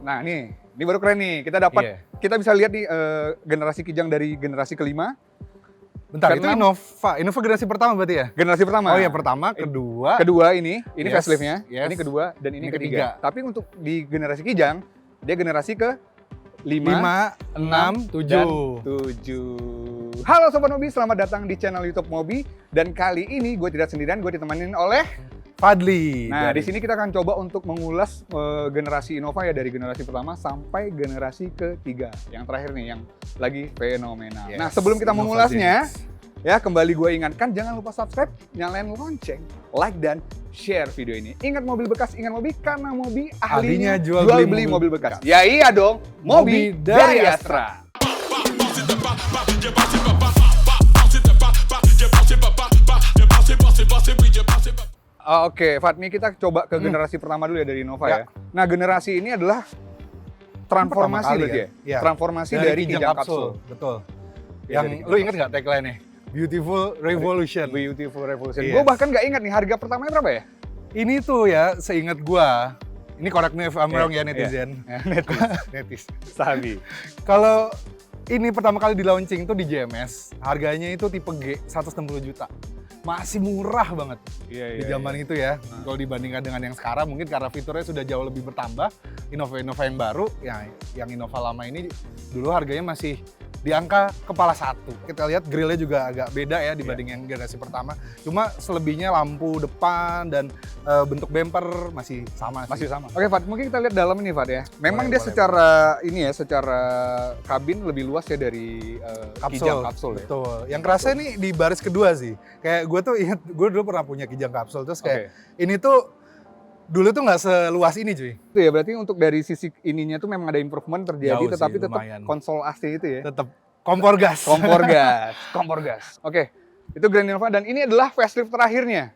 Nah ini baru keren nih. Kita dapat, kita bisa lihat nih generasi Kijang dari generasi kelima. Bentar, itu Innova generasi pertama berarti ya? Generasi pertama. Oh iya, pertama, kedua. Kedua ini Yes, facelift-nya. yes. Ini kedua dan ini Ini ketiga. ketiga. Tapi untuk di generasi Kijang, dia generasi ke 5, 6, 7. dan 7. Halo Sobat Mobi, selamat datang di channel YouTube Mobi. Dan kali ini gue tidak sendirian, gue ditemanin oleh Fadli. Nah, di sini kita akan coba untuk mengulas generasi Innova ya, dari generasi pertama sampai generasi ketiga. Yang terakhir nih, yang lagi fenomenal. Yes, Nah, sebelum kita Innova mengulasnya, Zenix. ya kembali gue ingatkan, jangan lupa subscribe, nyalain lonceng, like dan share video ini. Ingat mobil bekas, ingat Mobi, karena Mobi ahlinya jual beli mobil bekas. Ya iya dong, Mobi dari Astra. Oke, Fatmi, kita coba ke generasi pertama dulu ya dari Innova ya. Nah, generasi ini adalah transformasi berarti ya? Iya. Transformasi dari Kijang kapsul. Betul. Ya, Yang lu inget nggak tagline-nya? Beautiful Revolution. Beautiful Revolution. Yes. Gue bahkan nggak ingat nih harga pertamanya berapa ya? Ini tuh ya, seingat gua, ini correct me if I'm wrong ya netizen. Netis. Sabi. Kalau ini pertama kali di launching tuh di JMS, harganya itu tipe G 160 juta. Masih murah banget di zaman itu ya. Kalau dibandingkan dengan yang sekarang, mungkin karena fiturnya sudah jauh lebih bertambah. Innova yang baru, ya yang Innova lama ini dulu harganya masih di angka kepala satu. Kita lihat grillnya juga agak beda ya dibanding yang generasi pertama. Cuma selebihnya lampu depan dan bentuk bumper masih sama sih. Masih sama. Oke, Fat, mungkin kita lihat dalam ini, Fat ya. Memang Boleh, dia secara ini ya, secara kabin lebih luas ya dari Kijang kapsul ya. Betul. Yang kerasa ini di baris kedua sih. Kayak gue tuh ingat, gue dulu pernah punya Kijang kapsul, terus kayak ini tuh dulu tuh nggak seluas ini cuy. Itu ya, berarti untuk dari sisi ininya tuh memang ada improvement terjadi, Jauh sih, tetapi tetap lumayan. konsol AC itu ya. Tetap kompor gas. Kompor gas. Oke, itu Grand Innova dan ini adalah facelift terakhirnya.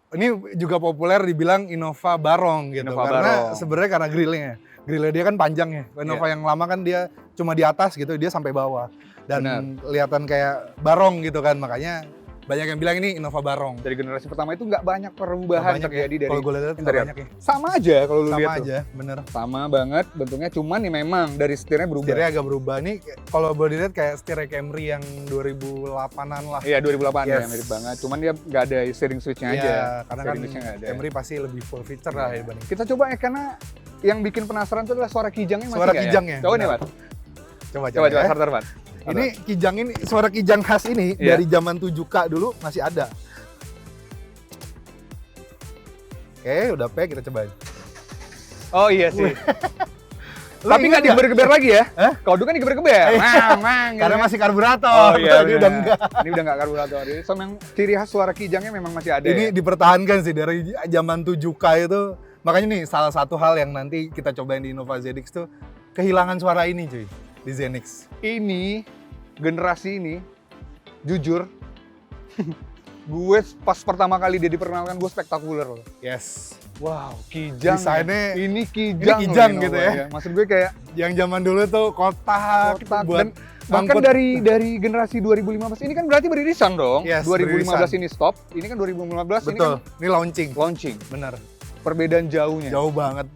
Ini juga populer dibilang Innova Barong gitu. Innova karena Barong. sebenarnya karena grillnya. Grillnya dia kan panjang ya. Innova yang lama kan dia cuma di atas gitu, dia sampai bawah. Dan kelihatan kayak Barong gitu kan, makanya banyak yang bilang ini Innova Barong. Dari generasi pertama itu nggak banyak perubahan terjadi dari kalau gue lihat interior. banyak ya. Sama aja kalau lu lihat Sama tuh. aja, bener. Sama banget bentuknya, cuman nih memang dari setirnya berubah. Setirnya agak berubah nih, kalau boleh dilihat kayak setirnya Camry yang 2008-an lah. Iya, 2008 ya, Yes. mirip banget. Cuman dia nggak ada steering switch-nya aja. Iya, karena kan Steering switch-nya nggak ada. Camry pasti lebih full feature lah ya dibanding. Kita coba ya, karena yang bikin penasaran itu adalah suara kijangnya masih Suara nggak kijangnya, ya? Coba nih, benar. Pak. Coba Coba ya. starter, Pak. Ini kijang ini, suara kijang khas ini dari zaman 7K dulu masih ada. Oke, udah P, kita cobain. Oh iya sih. Lu Tapi nggak ingat nggak? digeber-geber lagi ya? Hah? Kalau dulu kan digeber-geber. Mang, gitu Karena kan. masih karburator. Oh iya, ini udah enggak. Ini udah nggak karburator. Jadi so, memang ciri khas suara kijangnya memang masih ada. Ini ya? dipertahankan sih dari zaman 7K itu. Makanya nih salah satu hal yang nanti kita cobain di Innova Zenix tuh kehilangan suara ini cuy di Zenix. Ini generasi ini jujur gue pas pertama kali dia diperkenalkan gue spektakuler loh. Yes. Wow, kijang. Desainnya ini kijang, ini kijang loh, gitu Innova, ya. Maksud gue kayak Yang zaman dulu tuh kotak buat dan bahkan angkut. dari generasi 2015 ini kan berarti beririsan dong. Yes, 2015 beririsan. ini stop, ini kan 2015 ini Betul. kan Ini launching. launching. Bener. Perbedaan jauhnya. Jauh banget.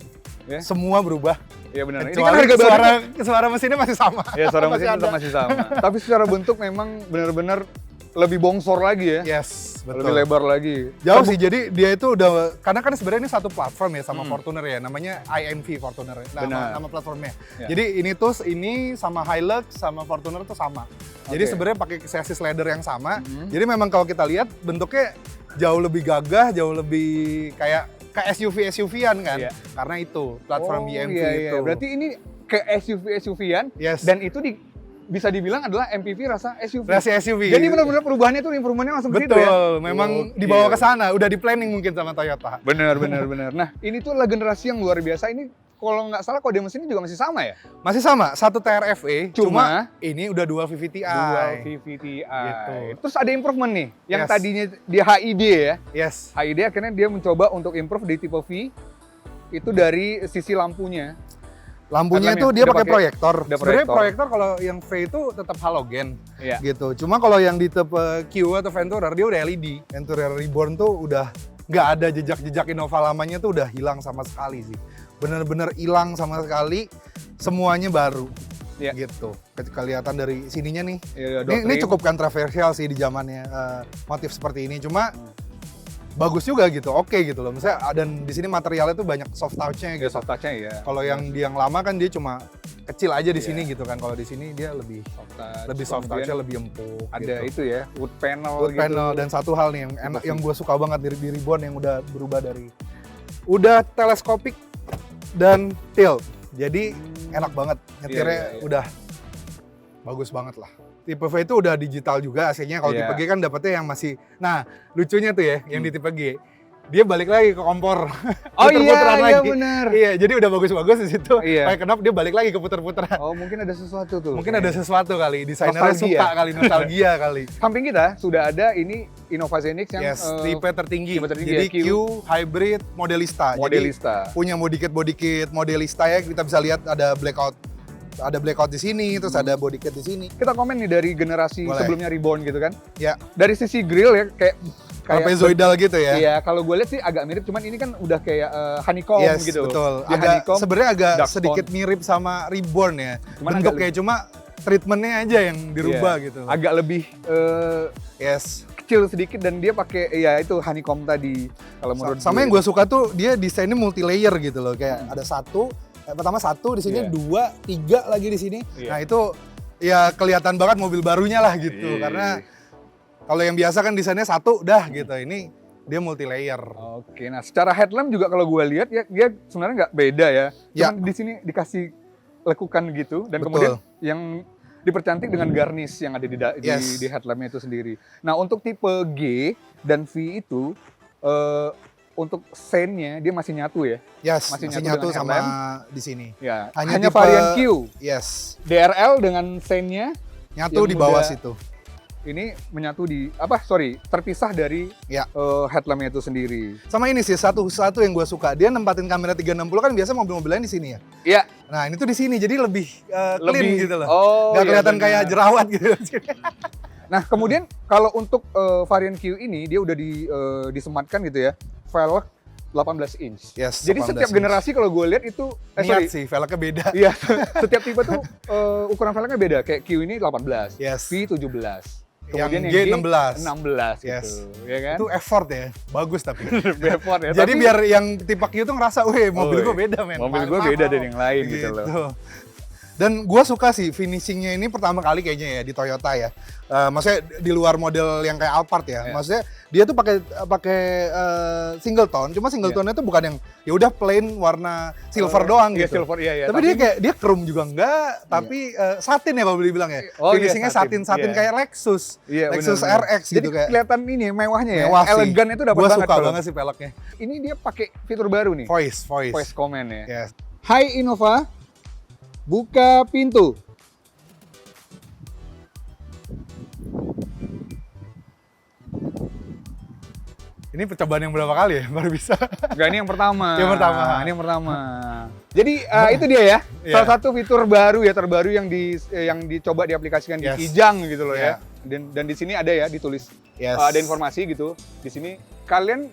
Ya. Semua berubah. Iya benar. Ini kan Kecuali harga suara mesinnya masih sama. ya suara Masih mesin tetap ada. masih sama. Tapi secara bentuk memang benar-benar lebih bongsor lagi ya. Yes, betul. Lebih lebar lagi. Jauh sih, jadi dia itu udah, karena kan sebenarnya ini satu platform ya sama Hmm. Fortuner ya, namanya INV Fortuner, Benar. nama platformnya. Ya. Jadi ini sama Hilux sama Fortuner tuh sama. Jadi Oke. sebenarnya pakai chassis leather yang sama. Mhm. Jadi memang kalau kita lihat bentuknya jauh lebih gagah, jauh lebih kayak SUV-an kan, Iya. karena itu platform INV iya, itu. iya. Berarti ini ke SUV-an Yes. dan itu bisa dibilang adalah MPV rasa SUV. Rasa SUV. Jadi benar-benar perubahannya tuh improvementnya langsung ke situ betul, ya. memang Oke. dibawa ke sana, udah di planning mungkin sama Toyota. Benar. Nah, ini tuh adalah generasi yang luar biasa. Ini kalau nggak salah kode mesinnya juga masih sama ya? Masih sama, satu TRFE, Cuma ini udah dual VVTi. Dual VVTi. Gitu. Terus ada improvement nih, yang Yes. tadinya dia HID ya. Yes. HID akhirnya dia mencoba untuk improve di tipe V itu dari sisi lampunya. Lampunya Headlampnya itu dia udah pakai pakai- proyektor. udah Sebenarnya proyektor. proyektor kalau yang V itu tetap halogen Iya. gitu. Cuma kalau yang di tipe Q atau Venturer dia udah LED. Venturer Reborn tuh udah nggak ada jejak-jejak Innova lamanya tuh udah hilang sama sekali sih. bener-bener hilang sama sekali, semuanya baru. Iya. Gitu. Kelihatan dari sininya nih. Ya, Ini cukup kontroversial sih di zamannya motif seperti ini. Cuma bagus juga gitu, oke gitu loh. Misalnya dan di sini materialnya tuh banyak soft touch-nya gitu. soft touch-nya ya. Kalau yang lama kan dia cuma kecil aja di sini gitu kan. Kalau di sini dia lebih soft touch-nya, lebih empuk. Ada gitu. itu ya, wood panel Wood gitu. panel. Dan satu hal nih yang enak, yang gue suka banget di Reborn yang udah berubah dari udah teleskopik dan tilt. Jadi enak banget nyetirnya, udah bagus banget lah. Tipe V itu udah digital juga aslinya. Kalau tipe G kan dapetnya yang masih. Nah, lucunya tuh ya, yang di tipe G dia balik lagi ke kompor. Oh puter-puteran iya lagi. benar. Iya, jadi udah bagus-bagus di situ. Iya. Kayak kenapa dia balik lagi ke puter-puteran. Oh, mungkin ada sesuatu tuh. Mungkin ada sesuatu kali, desainernya suka kali, nostalgia kali. Samping kita sudah ada ini Innova Zenix yang tipe tertinggi. ya, Jadi Q Hybrid Modelista. Modelista. Jadi punya body kit Modelista ya, kita bisa lihat ada blackout di sini, terus ada body kit di sini. Kita komen nih dari generasi sebelumnya Reborn gitu kan. Ya. Dari sisi grill ya kayak trapezoidal gitu ya. Iya, kalau gue lihat sih agak mirip, cuman ini kan udah kayak honeycomb gitu. Betul. Sebenarnya agak sedikit mirip sama Reborn ya. Cuman bentuknya cuma treatmentnya aja yang dirubah gitu. Agak lebih kecil sedikit dan dia pakai ya itu honeycomb tadi. Kalau menurut sama yang gue suka tuh dia desainnya multi layer gitu loh. Kayak ada pertama satu di sini, 2, 3 lagi di sini. Nah itu ya kelihatan banget mobil barunya lah gitu. Karena kalau yang biasa kan desainnya satu dah gitu. Ini dia multi layer. Oke, nah secara headlamp juga kalau gue lihat ya dia sebenarnya nggak beda ya. Cuman di sini dikasih lekukan gitu dan kemudian yang dipercantik dengan garnish yang ada di headlampnya itu sendiri. Nah untuk tipe G dan V itu untuk sen-nya dia masih nyatu ya? Masih nyatu sama di sini. Ya, hanya varian Q. DRL dengan sen-nya nyatu di bawah situ. Ini menyatu terpisah dari headlampnya itu sendiri. Sama ini sih satu yang gue suka, dia nempatin kamera 360 kan biasa mobil-mobil lain di sini ya. Iya. Nah ini tuh di sini jadi lebih clean gitu loh. Nggak kelihatan kayak jerawat gitu. Nah kemudian kalau untuk varian Q ini dia udah disematkan gitu ya, velg 18 inch. Jadi setiap generasi kalau gue lihat itu sih velgnya beda. Iya, setiap tipe tuh ukuran velgnya beda. Kayak Q ini 18, V 17. Kemudian yang G 16 gitu, ya kan? Itu effort ya, bagus tapi. Effort ya. Jadi biar yang tipe Q tuh ngerasa, mobil gue beda men. Mobil gue beda dari yang lain gitu loh. Dan gue suka sih finishingnya ini pertama kali kayaknya ya di Toyota ya. Maksudnya di luar model yang kayak Alphard ya. Maksudnya dia tuh pakai single tone. Cuma single tone-nya tuh bukan yang ya udah plain warna silver doang gitu. Silver, tapi dia kayak dia chrome juga enggak. Tapi satin ya kalau boleh bilang ya. Finishingnya satin kayak Lexus. Lexus RX gitu kayak. Jadi kelihatan ini mewahnya ya. Elegan itu dapat banget. Gue suka banget sih peleknya. Ini dia pakai fitur baru nih. Voice command ya. Hai Innova. Buka pintu. Ini percobaan yang berapa kali ya baru bisa? Enggak, ini yang pertama. Ini yang pertama. Jadi itu dia ya. Salah satu fitur baru ya, terbaru yang dicoba diaplikasikan di Kijang gitu loh ya. Dan di sini ada ya ditulis ada informasi gitu. Di sini kalian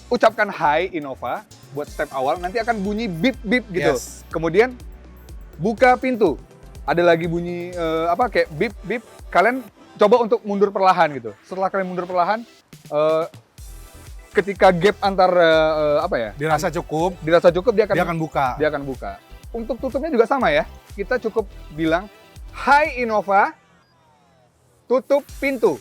ucapkan Hai Innova buat step awal, nanti akan bunyi bip bip gitu. Kemudian buka pintu. Ada lagi bunyi kayak bip bip. Kalian coba untuk mundur perlahan gitu. Setelah kalian mundur perlahan, ketika gap antar dirasa cukup dia akan buka. Untuk tutupnya juga sama ya. Kita cukup bilang Hai Innova, tutup pintu.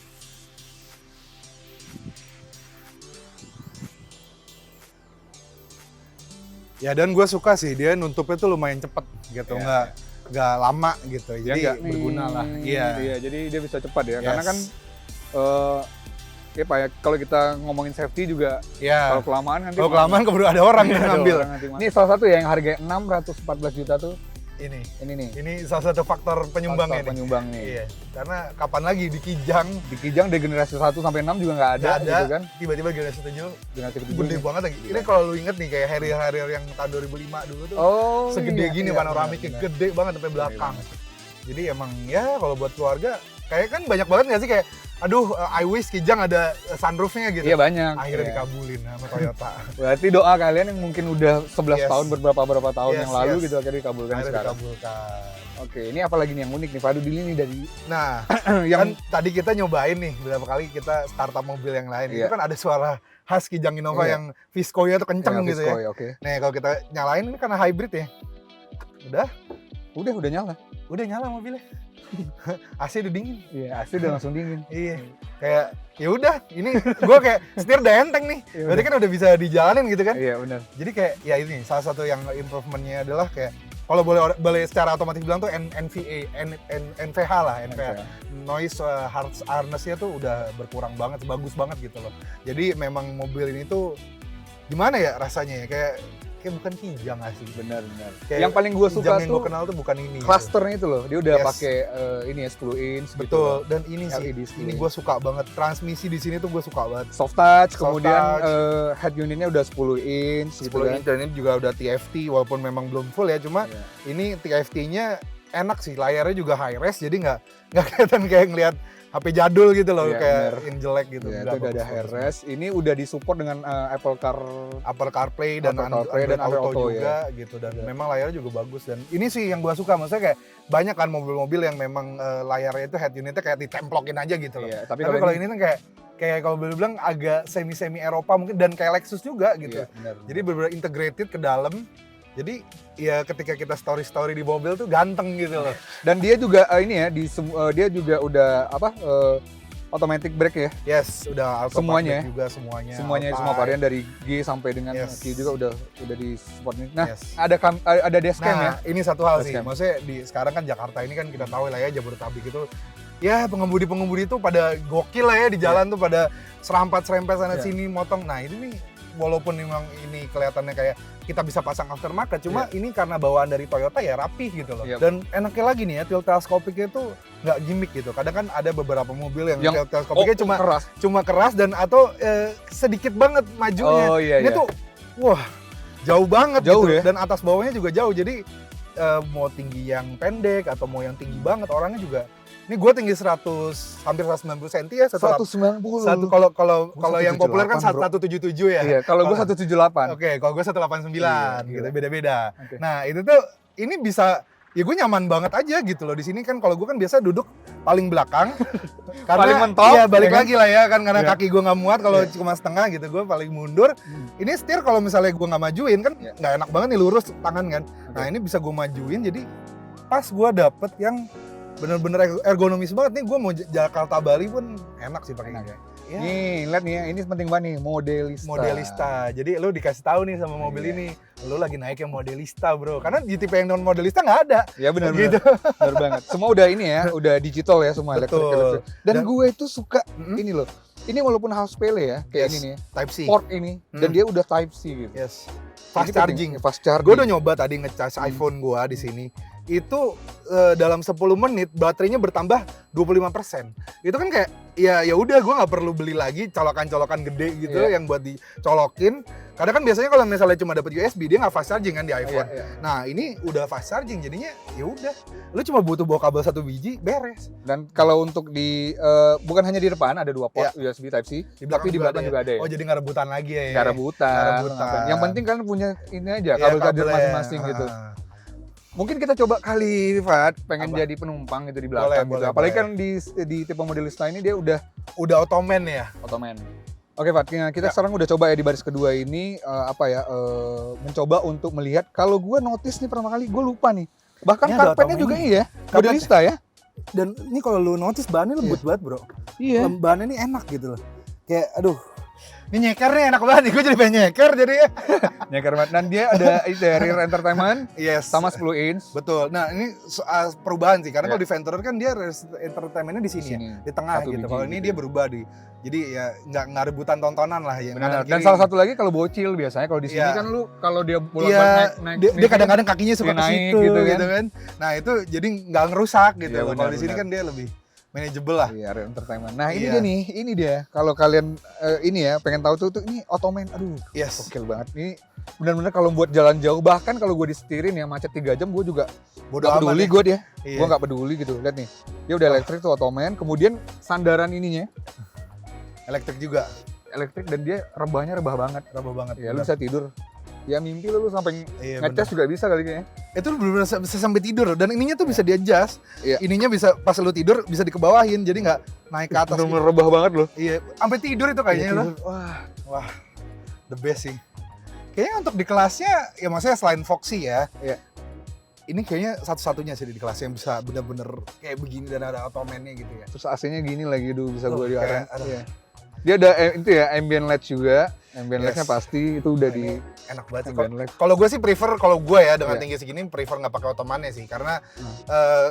Ya dan gue suka sih dia nutupnya tuh lumayan cepet gitu, nggak lama gitu, jadi berguna lah. Iya, jadi dia bisa cepat ya, karena kan kalau kita ngomongin safety juga, kalau kelamaan nanti keburu ada orang yang ngambil. Ini salah satu ya yang harga 614 juta tuh. Ini salah satu faktor penyumbangnya. Iya. Karena kapan lagi di Kijang dari generasi 1 sampai 6 juga nggak ada gitu kan. Tiba-tiba generasi 7 gede banget lagi. Ini kalau lu inget nih kayak Harrier yang tahun 2005 dulu tuh segede gini panoramiknya, gede banget sampai belakang. Jadi emang ya kalau buat keluarga kayak kan banyak banget nggak sih kayak aduh I wish Kijang ada sunroofnya gitu. Iya banyak. Akhirnya Iya. dikabulin sama Toyota. Berarti doa kalian yang mungkin udah 11 Yes. tahun beberapa tahun Yes, yang lalu yes. gitu akhirnya dikabulkan Akhirnya sekarang. dikabulkan. Oke, ini apa lagi nih yang unik nih Fadu Dili nih dari Nah, yang kan tadi kita nyobain nih beberapa kali kita startup mobil yang lain. Iya. Itu kan ada suara khas Kijang Innova Iya. yang Visco-nya tuh kenceng gitu ya. Viscoy, oke. Nah, kalau kita nyalain ini karena hybrid ya. Udah nyala. Udah nyala mobilnya. AC udah dingin. Iya, AC udah langsung dingin. Iya. Kayak ya udah, ini gua kayak setir udah enteng nih. Iya, Berarti kan udah bisa dijalanin gitu kan. Iya, benar. Jadi kayak ya ini salah satu yang improvementnya adalah kayak kalau boleh secara otomatis bilang tuh NVH lah, NVH. Noise harness-nya tuh udah berkurang banget, bagus banget gitu loh. Jadi memang mobil ini tuh gimana ya rasanya ya, kayak bukan Kijang asli. Benar. Kayak Yang paling gue suka Kijang yang tuh gue kenal tuh bukan ini. clusternya itu loh. Dia udah Yes. pakai ini ya 10 inch gitu. Betul, dan ini sih, LED screen. ini gue suka banget. Transmisi di sini tuh gue suka banget. Soft touch, Soft kemudian touch. head unitnya udah 10 inch gitu 10 kan. inch dan ini juga udah TFT walaupun memang belum full ya, cuma Iya. ini TFT-nya enak sih, layarnya juga high res jadi nggak kelihatan kayak ngelihat HP jadul gitu loh, Iya, kayak bener. yang jelek gitu. Ya, Nggak, itu udah ada bagus, bagus. HRS. Ini udah disupport dengan Apple CarPlay dan Apple CarPlay dan Android Android Auto Auto, juga gitu, dan Iya. memang layarnya juga bagus. Dan ini sih yang gua suka, maksudnya kayak banyak kan mobil-mobil yang memang layarnya itu head unitnya kayak ditemplokin aja gitu loh. Iya, Tapi kalau ini kan kayak kalau boleh bilang agak semi Eropa mungkin, dan kayak Lexus juga gitu. Iya, benar. Jadi benar-benar integrated ke dalam. Jadi ya ketika kita story di mobil tuh ganteng gitu loh. Dan dia juga ini ya dia juga udah automatic brake ya. Yes, udah auto Semuanya park juga semuanya. Semuanya Alpine. semua varian dari G sampai dengan Yes. Q juga udah di support nih. Nah, Yes. ada dashcam ya. Nah, ini satu hal sih. Dashcam. Maksudnya sekarang kan Jakarta ini kan kita tahu lah ya, Jabodetabek itu ya pengemudi-pengemudi itu pada gokil lah ya di jalan tuh, pada serempet sana Iya. sini motong. Nah, ini nih walaupun memang ini kelihatannya kayak kita bisa pasang aftermarket, cuma ini karena bawaan dari Toyota ya rapih gitu loh. Iya. Dan enaknya lagi nih ya, tilt teleskopiknya itu nggak gimmick gitu. Kadang kan ada beberapa mobil yang tilt teleskopiknya cuma keras dan atau sedikit banget majunya. Oh iya Ini iya. tuh wah jauh banget Jauh gitu. ya? Dan atas bawahnya juga jauh. Jadi mau tinggi yang pendek atau mau yang tinggi banget, orangnya juga. Ini gue tinggi hampir 190 cm ya. 190. Kalau yang populer kan 178, 177 ya. Iya, kalau gue 178. Oke, kalau gue 189 Iya, gitu, iya. beda-beda. Oke. Nah, itu tuh ini bisa ya gue nyaman banget aja gitu loh di sini kan. Kalau gue kan biasa duduk paling belakang karena Paling mentok, iya balik ya kan? lagi lah ya kan, karena Iya. kaki gue nggak muat kalau Iya. cuma setengah gitu, gue paling mundur. Ini setir kalau misalnya gue nggak majuin kan Iya. nggak enak banget nih, lurus tangan kan. Nah, ini bisa gue majuin, jadi pas gue dapet yang bener-bener ergonomis banget nih. Gue mau Jakarta Bali pun enak sih pakai Enak ini. ya? Ya. Nih, lihat nih ya, ini penting banget nih, Modelista. Jadi lu dikasih tahu nih sama mobil Iya. ini, lu lagi naik yang Modelista, bro. Karena di tipe yang non Modelista nggak ada. Ya benar Gitu. benar banget. Semua udah ini ya, udah digital ya semua Betul. elektrik. Dan Dan- gue itu suka Mm-mm. ini loh. Ini walaupun hal sepele ya, kayak Yes. ini nih. Type C. Port ini dan dia udah Type C gitu. Yes. Ini Fast penting. charging. Fast charging. Gue udah nyoba tadi ngecas iPhone gue di sini. Itu dalam 10 menit baterainya bertambah 25%. Itu kan kayak ya udah, gue nggak perlu beli lagi colokan-colokan gede gitu Iya. yang buat dicolokin. Karena kan biasanya kalau misalnya cuma dapat USB, dia nggak fast charging kan di Iya, iPhone. iya. Nah, ini udah fast charging, jadinya ya udah. Lu cuma butuh bawa kabel 1 biji, beres. Dan kalau untuk di bukan hanya di depan ada 2 port USB Type C, tapi di belakang juga ada ya. Oh, jadi nggak rebutan lagi ya. Nggak rebutan. Nggak rebutan. Yang penting kalian punya ini aja, Iya, kabel charger kabelnya. masing-masing gitu. Mungkin kita coba kali, Fat, pengen Apa? jadi penumpang gitu di belakang gitu. Boleh, Apalagi boleh. kan di tipe Modelista ini dia udah Udah otomen ya. otomen. Oke, Fat, kita sekarang udah coba ya di baris kedua ini mencoba untuk melihat. Kalau gue notice nih pertama kali gue lupa nih. Bahkan Ini ada karpetnya otomen juga ini. iya, Karpet- Modelista ya. Dan ini kalau lu notice bahannya lembut banget, bro. Iya. Bahannya ini enak gitu loh. Kayak aduh. Ini nyeker nih enak banget nih. Gue jadi pengen nyeker jadi ya. Nyeker banget. Dan dia ada itu ya, rear entertainment Yes. sama 10 inch. Betul. Nah, ini soal perubahan sih. Karena Iya. kalau di Venturer kan dia entertainmentnya di sini ya. Di tengah Satu gitu. biji Kalau ini gitu dia ya. berubah di. Jadi ya nggak rebutan tontonan lah ya. Benar. Kanan Dan kiri. salah satu lagi kalau bocil biasanya kalau di sini Iya. kan lu kalau dia bolak Iya, naik dia kadang-kadang kakinya suka dia ke naik situ gitu gitu kan. kan. Nah, itu jadi nggak ngerusak gitu. Iya, Kalau benar, di sini benar. kan dia lebih manageable lah. Iya, rear entertainment. Nah, ini Iya. dia nih, ini dia. Kalau kalian ini ya pengen tahu tuh ini Ottoman. Aduh, Yes. gokil banget. Ini benar-benar kalau buat jalan jauh, bahkan kalau gue disetirin ya macet 3 jam, gue juga Bodoh nggak amat peduli ya. gue dia. Iya. Gue nggak peduli gitu. Lihat nih, dia udah elektrik tuh Ottoman. Kemudian sandaran ininya Elektrik juga. elektrik dan dia rebahnya rebah banget. Rebah banget. Ya, lu bisa tidur. Ya mimpi lu sampai Iya, ngecas juga bisa kali kayaknya. itu bener-bener bisa sampai tidur dan ininya tuh bisa di-adjust. Iya. Ininya bisa pas lu tidur bisa dikebawahin jadi nggak naik ke atas. Bener-bener rebah banget loh. Iya, sampai tidur itu kayaknya Iya, loh. tidur. Wah, the best sih. Kayaknya untuk di kelasnya ya maksudnya selain Foxy ya. Iya. Ini kayaknya satu-satunya sih di kelas yang bisa bener-bener kayak begini dan ada Ottoman-nya gitu ya. Terus AC-nya gini lagi, bisa Tuh, gue diarahin. kayak ada- Iya. Dia ada itu ya ambient light juga. Ambient Yes. light-nya pasti itu udah di Enak banget sih. ambient light. Kalau gue sih prefer, kalau gue ya dengan Iya. tinggi segini prefer nggak pakai Ottoman-nya sih karena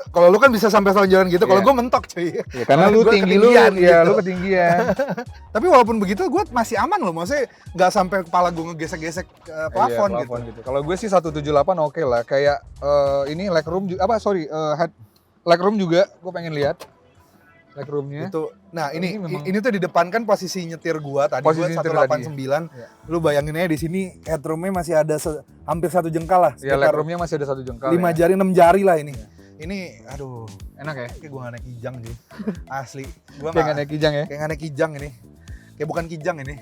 kalau lu kan bisa sampai jalan gitu, kalau Iya. gue mentok cuy. Ya, karena lu Gua tinggi lu, ketinggian ya gitu. lu ketinggian. Tapi walaupun begitu gue masih aman loh, maksudnya nggak sampai kepala gue ngegesek-gesek plafon Iya, gitu. gitu. Kalau gue sih 178 oke lah. Kayak ini legroom juga legroom juga gue pengen lihat legroomnya. Itu, nah Ini memang- ini tuh di depan kan posisi nyetir gua tadi Posisi gua nyetir 189. Iya. Lu bayangin aja di sini headroomnya masih ada hampir 1 jengkal lah. Ya Sekitar legroomnya masih ada 1 jengkal. 5 ya. jari 6 jari lah ini. Ini aduh, Enak ya? kayak gua nggak naik kijang sih. Asli. Gua Kayak nggak naik kijang ya. kayak nggak naik kijang ini. Kayak bukan kijang ini.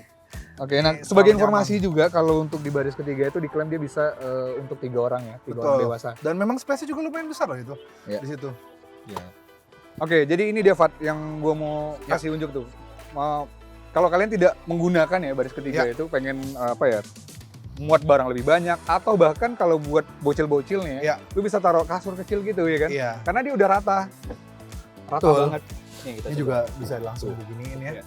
Oke, nah Ini sebagai terlalu informasi juga kalau untuk di baris ketiga itu diklaim dia bisa untuk 3 orang ya, 3 orang Betul. dewasa. Dan memang space-nya juga lumayan besar loh itu. Iya. Di situ. Oke, jadi ini dia Fat yang gue mau Ya. kasih unjuk tuh. Kalau kalian tidak menggunakan ya baris ketiga Ya. itu pengen muat barang lebih banyak atau bahkan kalau buat bocil-bocilnya, Ya. lu bisa taruh kasur kecil gitu ya kan? Iya. Karena dia udah rata Betul. banget. Nih, kita Ini coba. juga bisa langsung beginiin ya. Iya.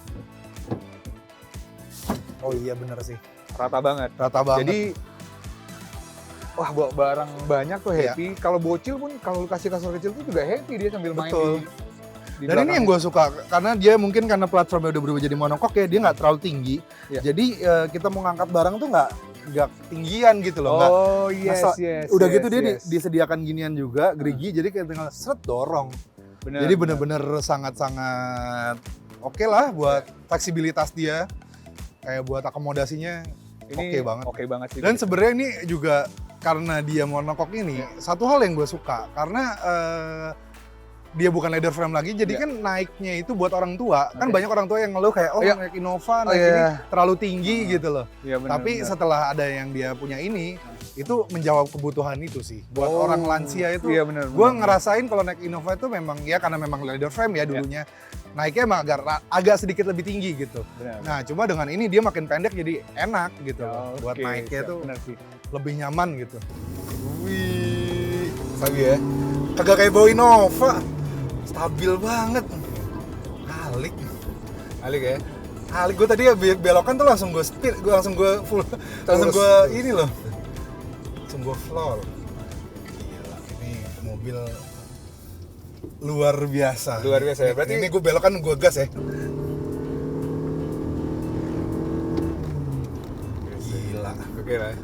Oh iya bener sih. Rata banget. Rata banget. Jadi wah bawa barang banyak tuh Iya. happy. Kalau bocil pun kalau lu kasih kasur kecil tuh juga happy dia sambil main Betul. di Dan ini yang gue suka karena dia mungkin karena platformnya udah berubah jadi monokok ya, dia nggak terlalu tinggi. Iya. Jadi kita mau ngangkat barang tuh nggak tinggian gitu loh. nggak- Oh yes, masa- yes. udah yes, gitu dia yes. disediakan ginian juga, gerigi, jadi kayak tinggal seret dorong. Bener, Jadi bener. bener-bener sangat-sangat oke lah buat fleksibilitas dia, kayak buat akomodasinya Ini oke banget. Oke banget sih. Dan sebenarnya ini juga karena dia monokok ini, satu hal yang gue suka karena dia bukan leather frame lagi, jadi Iya. kan naiknya itu buat orang tua. Kan Oke. banyak orang tua yang ngeluh kayak Iya. naik Innova, Oh, naik iya. ini terlalu tinggi gitu loh. Iya, bener, Tapi bener. setelah ada yang dia punya ini, itu menjawab kebutuhan itu sih. Buat Oh, orang lansia itu, iya bener. gue ngerasain kalau naik Innova itu memang ya karena memang leather frame ya dulunya, naiknya emang agak sedikit lebih tinggi gitu. Bener. Nah cuma dengan ini dia makin pendek jadi enak gitu loh. Buat Oke, naiknya siap, tuh bener sih. lebih nyaman gitu. Wih, lagi ya. Kagak kayak bawa Innova. Stabil banget. Alik. Alik ya. Alik, gue tadi ya belokan tuh langsung gue speed, langsung gue full, langsung gue ini loh. Langsung gue floor. Gila, ini mobil luar biasa. Luar biasa ya. Berarti ini gue belokan gue gas ya. Gila. oke lah.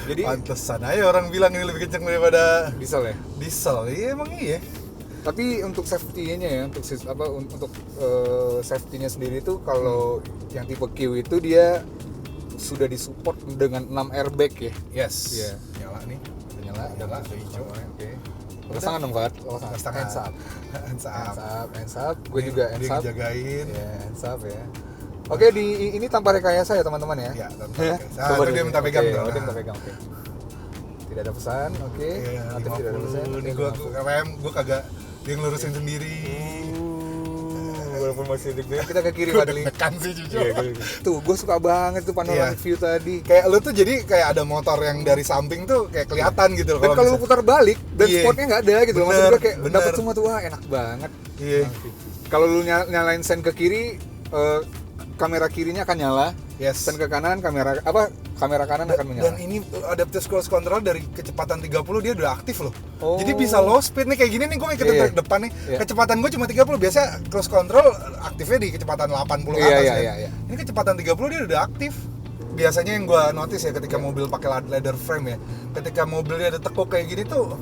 Jadi Pantesan aja orang bilang ini lebih kenceng daripada diesel ya. diesel. Iya emang iya. Tapi untuk safety-nya ya, untuk safety-nya sendiri tuh kalau yang tipe Q itu dia sudah disupport dengan 6 airbag ya. Yes. Iya. Nyala nih. Nyala, Nyala, hijau. Oke. Lepas tangan dong, Fat. Lepas tangan. Hands up. Hands up. Hands up. Gue juga hands Dia up. dijagain. Ya, hands up ya. Oke, ini tanpa rekayasa ya teman-teman ya. Iya, tanpa Ya. rekayasa. Ah, itu dia minta pegang Oke, tuh. oh, dia Nah. minta pegang. Oke. Tidak ada pesan. Oke. Iya, Aktif tidak ada pesan. 50. Ini gue rem, gue kagak dia ngelurusin sendiri. Walaupun masih deg-degan, kita ke kiri Gue Fadli. deg-degan sih jujur. Tuh, gue suka banget tuh panoramic Iya. view tadi. Kayak lu tuh jadi kayak ada motor yang dari samping tuh kayak kelihatan gitu loh. Dan kalau lu putar balik dan Iya. spotnya nggak ada gitu loh. Maksud Bener, gue kayak bener. dapet semua tuh, wah enak banget. Iya. Kalau lu nyalain sen ke kiri, kamera kirinya akan nyala. Yes. Sen ke kanan, kamera kanan akan menyala. Dan ini adaptive cruise control dari kecepatan 30 dia udah aktif loh. Oh. Jadi bisa low speed nih kayak gini nih, gue ngikutin Iya. track depan nih. Iya. Kecepatan gue cuma 30, biasa cruise control aktifnya di kecepatan 80 ke atas kan. Iya. Ini kecepatan 30 dia udah aktif. Biasanya yang gue notice ya ketika mobil pakai leather frame ya, ketika mobilnya ada tekuk kayak gini tuh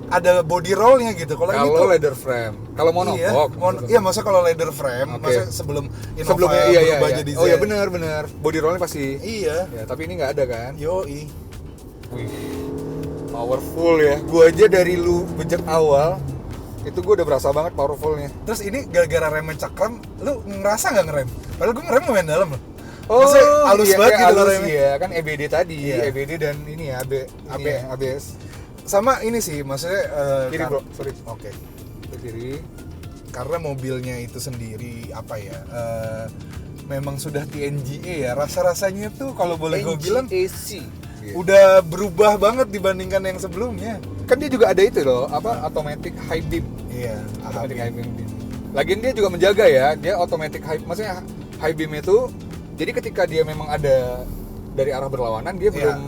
ada body rollnya gitu. Kalau ini tuh leather frame, kalau monocoque. Iya, maksudnya kalau leather frame, maksudnya sebelumnya berubah jadi Z. Oh iya benar. Body rollnya pasti. Iya. Ya, tapi ini nggak ada kan? Yoi. Wih, powerful ya. Gua aja dari lu bejek awal, itu gua udah berasa banget powerfulnya. Terus ini gara-gara remnya cakram, lu ngerasa nggak ngerem? Padahal gua ngerem lumayan dalam loh. Oh, maksudnya halus banget gitu halus, remnya. Iya, kan EBD tadi, Iya. EBD dan ini ya, ABS. Sama ini sih, maksudnya Kiri bro, sorry. Oke. Ke kiri. Karena mobilnya itu sendiri apa ya? Memang sudah TNGA ya. Rasa-rasanya tuh kalau boleh gue bilang NGAC. udah berubah banget dibandingkan yang sebelumnya. Kan dia juga ada itu loh, automatic high beam. Iya, Automatic high beam. Lagian dia juga menjaga ya, dia automatic high, maksudnya high beam itu jadi ketika dia memang ada dari arah berlawanan dia belum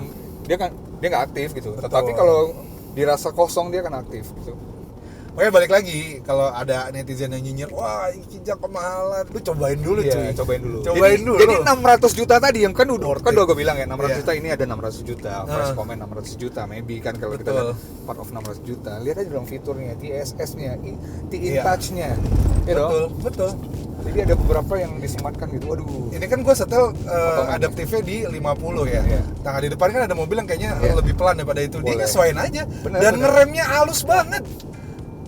dia nggak aktif gitu. Betul. Tetapi kalau dirasa kosong dia akan aktif gitu. Makanya balik lagi, kalau ada netizen yang nyinyir, wah Kijang kemahalan, lu cobain dulu cuy. Cobain dulu. Dulu. Jadi 600 juta tadi yang kan udah gue bilang ya 600 Iya. juta ini ada 600 juta, first comment 600 juta maybe kan kalau kita Betul. lihat part of 600 juta. Lihat aja dong fiturnya, TSS-nya, Iya. Touch-nya. Ya dong. Betul. Jadi ada beberapa yang disematkan gitu. Waduh. Ini kan gue setel adaptifnya di 50 ya. Iya. Nah di depan kan ada mobil yang kayaknya lebih pelan daripada itu. Dia Boleh. nyesuaiin aja. Bener, Dan bener. ngeremnya halus banget.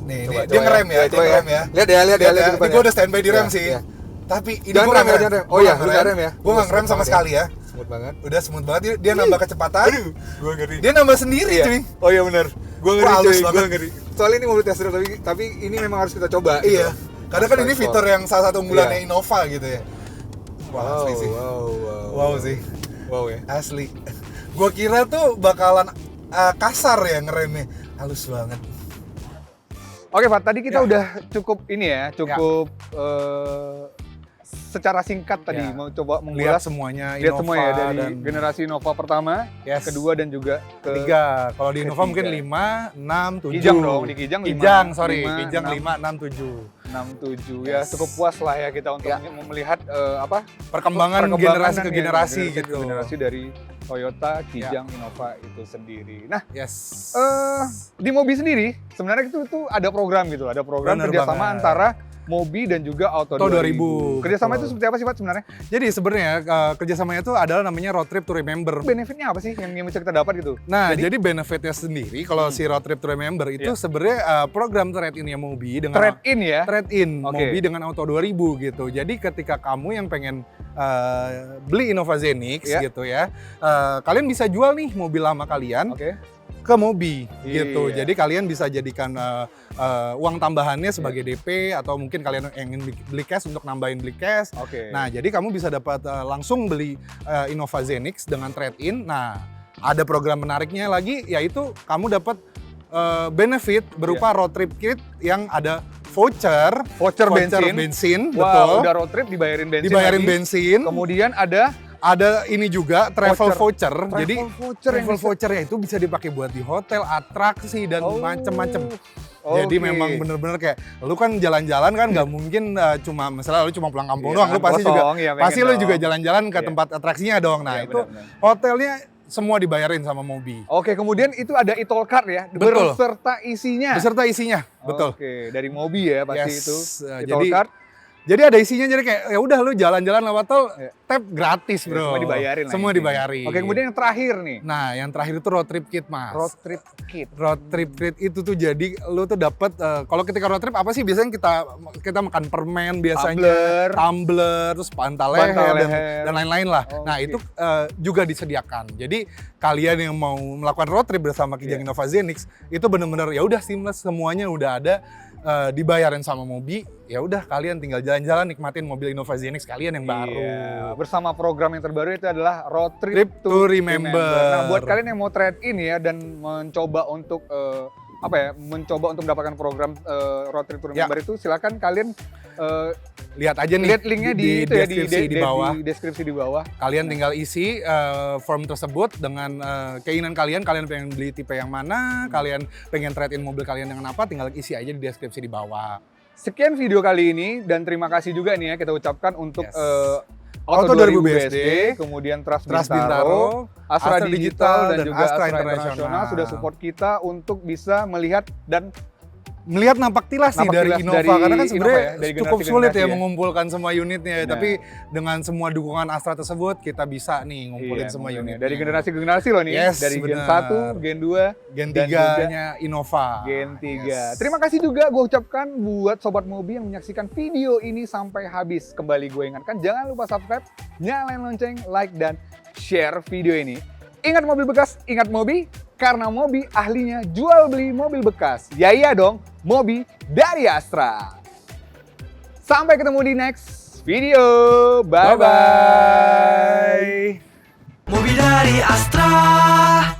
Nih, Coba, dia ngerem ya, coba Lihat ya. Ini gue udah standby di rem Iya, sih. iya. Tapi ini Jangan gue rem nggak ya, jangan rem. Oh iya, lu nggak rem ya? Gue nggak ngerem sama sekali ya. Smooth banget. Udah smooth banget, dia nambah kecepatan. Gua ngeri. Dia nambah sendiri Iya. cuy. Oh iya benar. Gua ngeri Wah, halus cuy, gua banget. ngeri. Soalnya ini mobil test drive tapi ini memang harus kita coba Iya. gitu. Karena kan ini fitur yang salah satu unggulannya Iya. Innova gitu ya. Wah, asli sih. Wow sih. Wow ya. Asli. Gua kira tuh bakalan kasar ya ngeremnya. Halus banget. Oke, Pak, tadi kita Ya. udah cukup ini ya, cukup secara singkat tadi Ya. mau coba Lihat mengulas semuanya lihat Innova semua ya dari dan generasi Innova pertama, Yes. kedua dan juga ketiga. Kalau di Innova ketiga. mungkin 5, 6, 7. Kijang dong, di Kijang 5, Kijang 6, 5, 6, 7. 6, 7 ya Yes. cukup puas lah ya kita untuk melihat Perkembangan generasi ke dan generasi generasi gitu. ke generasi dari Toyota, Kijang, Innova itu sendiri. Nah, Yes. di Mobi sendiri sebenarnya itu tuh ada program gitu, ada program Bener kerjasama banget. antara Mobi dan juga Auto 2000. Kerjasama betul. itu seperti apa sih Pak sebenarnya? Jadi sebenarnya kerjasamanya itu adalah namanya Road Trip to Remember. Benefitnya apa sih yang bisa kita dapat gitu? Nah, jadi benefitnya sendiri kalau si Road Trip to Remember itu Iya. sebenarnya program trade-in-nya Mobi dengan Trade-in ya? trade-in Oke. Mobi dengan Auto 2000 gitu. Jadi ketika kamu yang pengen beli Innova Zenix Iya. gitu ya, kalian bisa jual nih mobil lama kalian Oke. ke Mobi gitu. Iya. Jadi kalian bisa jadikan uang tambahannya sebagai DP atau mungkin kalian ingin beli cash untuk nambahin beli cash. Oke. Nah, jadi kamu bisa dapat langsung beli Innova Zenix dengan trade-in. Nah, ada program menariknya lagi yaitu kamu dapat benefit berupa road trip kit yang ada voucher bensin, Wow, betul. udah road trip dibayarin bensin. Dibayarin lagi. bensin. Kemudian ada Ada ini juga travel voucher. Jadi voucher yang travel bisa- vouchernya itu bisa dipakai buat di hotel, atraksi dan macem-macem. Jadi Oke. memang bener-bener kayak lu kan jalan-jalan kan nggak mungkin cuma misalnya lu cuma pulang kampung Iya, doang, lu kan pasti kosong, juga iya, pengen pasti lu juga dong. jalan-jalan ke Iya. tempat atraksinya dong. Nah, Iya, itu benar-benar. hotelnya semua dibayarin sama Mobi. Oke, kemudian itu ada e-toll card ya, Betul. beserta isinya. Beserta isinya, betul. Oke, dari Mobi ya pasti Yes. itu. Jadi E-toll card. Jadi ada isinya, jadi kayak ya udah lu jalan-jalan lewat tol, Iya. tap gratis, Ya, bro. semua dibayarin lah. Semua intinya. dibayarin. Oke, kemudian yang terakhir nih, Nah, yang terakhir itu road trip kit, Mas. road trip kit. Road trip kit itu tuh jadi lu tuh dapat kalau ketika road trip apa sih biasanya kita makan permen biasanya, tumbler, terus bantal leher dan lain-lain lah. Oh, Nah, oke. itu juga disediakan. Jadi kalian yang mau melakukan road trip bersama Kijang Innova Zenix itu bener-bener ya udah seamless, semuanya udah ada, dibayarin sama Mobi. Ya udah kalian tinggal jalan-jalan nikmatin mobil Innova Zenix kalian yang baru. Iya, bersama program yang terbaru itu adalah Road Trip, Trip to Remember. Nah, buat kalian yang mau trade in ya dan mencoba untuk mencoba untuk mendapatkan program Road Trip to Remember itu silakan kalian Lihat aja nih lihat linknya di itu ya, deskripsi di bawah. di deskripsi di bawah. Kalian tinggal isi form tersebut dengan keinginan kalian pengen beli tipe yang mana, kalian pengen trade in mobil kalian dengan apa, tinggal isi aja di deskripsi di bawah. Sekian video kali ini dan terima kasih juga nih ya kita ucapkan untuk Yes. Auto 2000 BSD, kemudian Trust Trust Bintaro, Astra Digital, dan juga Astra Astra Internasional sudah support kita untuk bisa melihat dan melihat nampak tilas nih dari Innova, karena kan sebenarnya cukup sulit ya mengumpulkan semua Gen2 tapi dengan semua dukungan Astra tersebut kita bisa nih ngumpulin semua unit dari generasi ke generasi loh nih, dari Gen 1, Gen 2, Gen 3-nya Innova. Gen 3. Terima kasih juga gue ucapkan buat Sobat Mobi yang menyaksikan video ini sampai habis. Kembali gue ingatkan, jangan lupa subscribe, nyalain lonceng, like, dan share video ini. Ingat mobil bekas, ingat Mobi, karena Mobi ahlinya jual beli mobil bekas. Ya iya dong, Mobi dari Astra. Sampai ketemu di next video. Bye-bye. Mobi dari Astra.